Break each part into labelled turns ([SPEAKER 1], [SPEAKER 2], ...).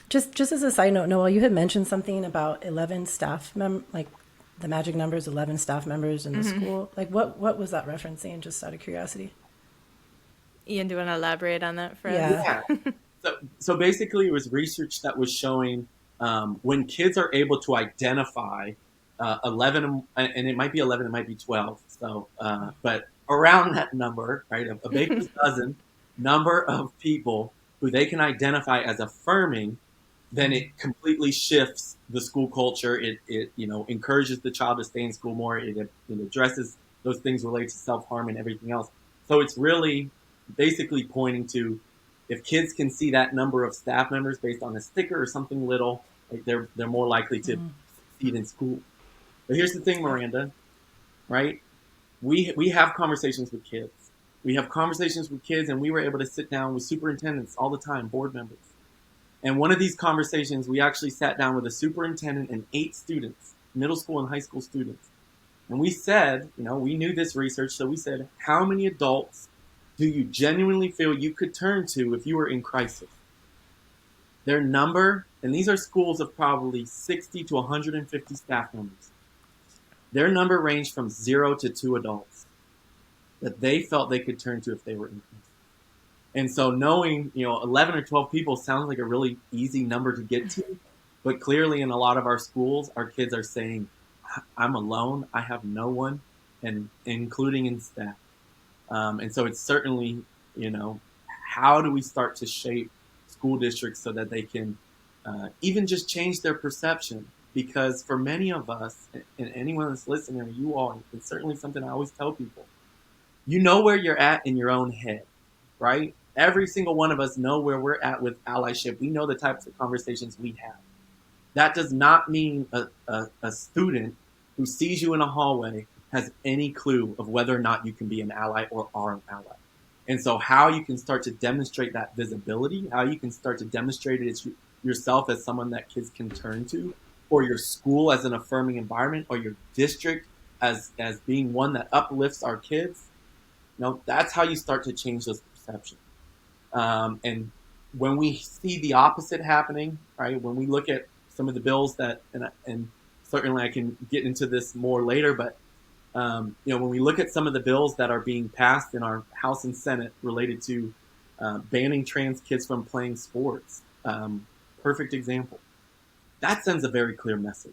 [SPEAKER 1] Just as a side note, Noel, you had mentioned something about 11 like the magic numbers, 11 staff members in the school. Like what was that referencing? Just out of curiosity.
[SPEAKER 2] Ian, do you want to elaborate on that for us?
[SPEAKER 1] Yeah.
[SPEAKER 3] Yeah. So basically, it was research that was showing when kids are able to identify 11, and it might be 11, it might be 12. So, but around that number, right, a baker's dozen number of people who they can identify as affirming, then it completely shifts the school culture. It encourages the child to stay in school more. It addresses those things related to self harm and everything else. So it's really basically pointing to if kids can see that number of staff members based on a sticker or something little, like they're more likely to succeed in school. But here's the thing, Miranda, right? We have conversations with kids. We have conversations with kids, and we were able to sit down with superintendents all the time, board members. And one of these conversations, we actually sat down with a superintendent and 8 students, middle school and high school students. And we said, we knew this research, so we said, how many adults do you genuinely feel you could turn to if you were in crisis? Their number, and these are schools of probably 60 to 150 staff members, their number ranged from 0 to 2 adults that they felt they could turn to if they were in crisis. And so knowing, 11 or 12 people sounds like a really easy number to get to, but clearly in a lot of our schools, our kids are saying, I'm alone, I have no one, and including in staff. And so it's certainly, how do we start to shape school districts so that they can even just change their perception? Because for many of us, and anyone that's listening, or you all, it's certainly something I always tell people. You know where you're at in your own head, right? Every single one of us know where we're at with allyship. We know the types of conversations we have. That does not mean a student who sees you in a hallway has any clue of whether or not you can be an ally or are an ally. And so how you can start to demonstrate that visibility, how you can start to demonstrate it as yourself as someone that kids can turn to, or your school as an affirming environment, or your district as being one that uplifts our kids, that's how you start to change those perceptions. And when we see the opposite happening, right, when we look at some of the bills that, and certainly I can get into this more later, but when we look at some of the bills that are being passed in our House and Senate related to banning trans kids from playing sports, perfect example. That sends a very clear message.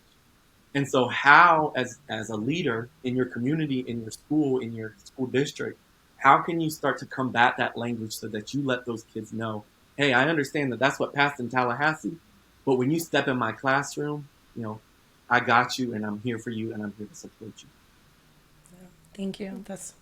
[SPEAKER 3] And so how, as a leader in your community, in your school, in your school district, how can you start to combat that language so that you let those kids know, hey, I understand that that's what passed in Tallahassee, but when you step in my classroom, I got you and I'm here for you and I'm here to support you.
[SPEAKER 1] Thank you. That's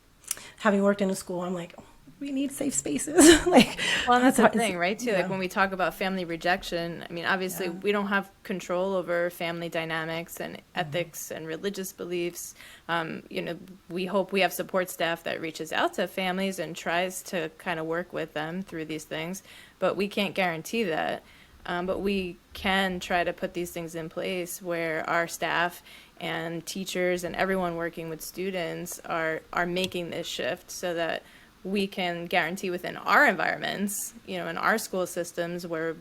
[SPEAKER 1] having worked in a school. I'm like, we need safe spaces. Like
[SPEAKER 2] Well, and that's
[SPEAKER 1] it's
[SPEAKER 2] the
[SPEAKER 1] hard.
[SPEAKER 2] thing, right? Too, like
[SPEAKER 1] Yeah.
[SPEAKER 2] when we talk about family rejection, I mean, obviously
[SPEAKER 1] Yeah.
[SPEAKER 2] we don't have control over family dynamics and ethics and religious beliefs. We hope we have support staff that reaches out to families and tries to kind of work with them through these things, but we can't guarantee that. But we can try to put these things in place where our staff and teachers and everyone working with students are making this shift so that we can guarantee within our environments, in our school systems where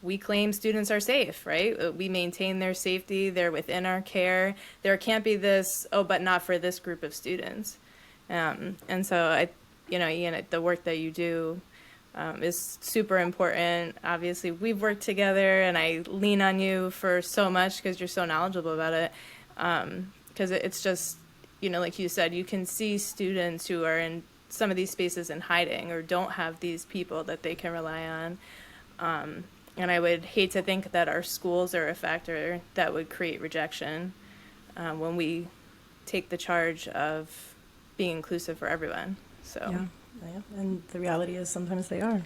[SPEAKER 2] we claim students are safe, right? We maintain their safety, they're within our care. There can't be this, oh, but not for this group of students. And so Ian, the work that you do is super important. Obviously, we've worked together, and I lean on you for so much because you're so knowledgeable about it. Because it's just, like you said, you can see students who are in some of these spaces in hiding or don't have these people that they can rely on. And I would hate to think that our schools are a factor that would create rejection when we take the charge of being inclusive for everyone. So.
[SPEAKER 1] Yeah. Yeah. And the reality is sometimes they are.